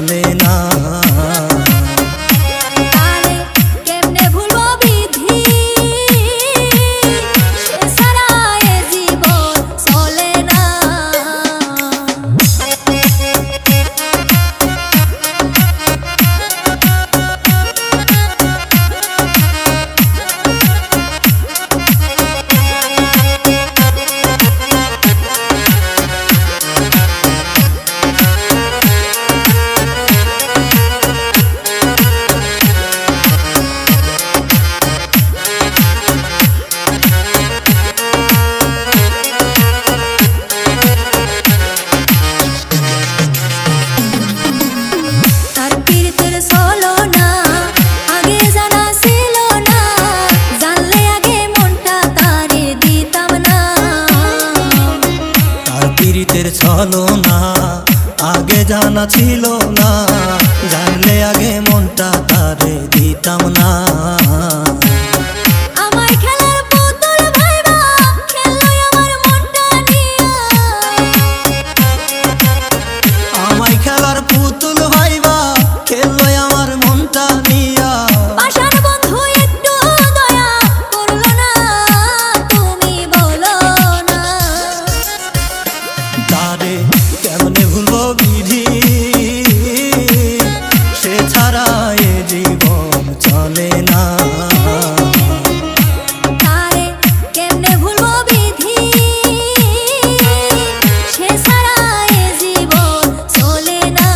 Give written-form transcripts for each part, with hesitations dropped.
চলে না। ছলনা আগে জানা ছিল না, জানলে আগে মনটা তারে দিতাম না। আমায় খেলার পুতুল ভাইবা খেললো আমার মনটা নিয়া, আমায় খেলার পুতুল ভাইবা খেললো আমার মনটা নিয়া। পাশার বন্ধু একটু দয়া করলো না, তুমি বলো না তারে কেমনে ভুলবো বিধি, সে ছাড়া এ জীবন চলে না। তারে কেমনে ভুলবো বিধি, সে ছাড়া এ জীবন চলে না।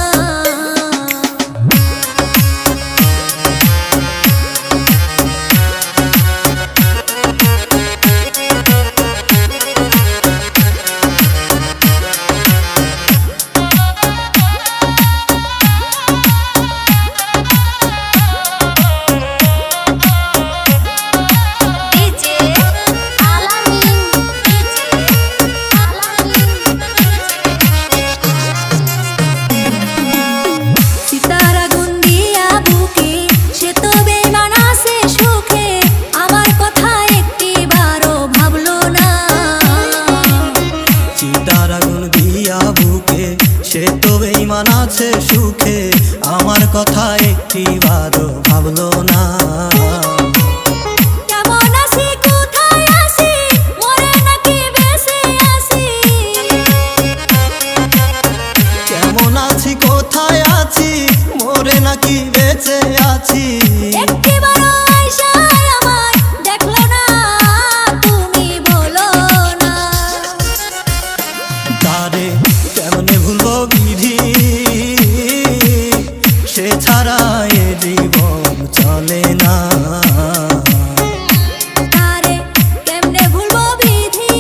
সে তো বেঈমান আছে সুখে, আমার কথা একটিবারও ভাবলো না। কেমন আছি কোথায় আছি মরে নাকি বেঁচে আছি, কেমন আছি কোথায় আছি মরে নাকি বেঁচে আছি। একটিবারও আইসা আমায় দেখলো না, তুমি বলো না তারে কেমনে ভুলবো বিধি, সে ছাড়া এ জীবন চলে না। তারে কেমনে ভুলবো বিধি,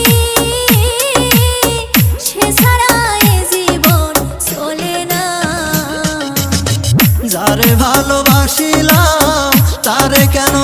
সে ছাড়া এ জীবন চলে না। যারে ভালোবাসিলাম তারে কেন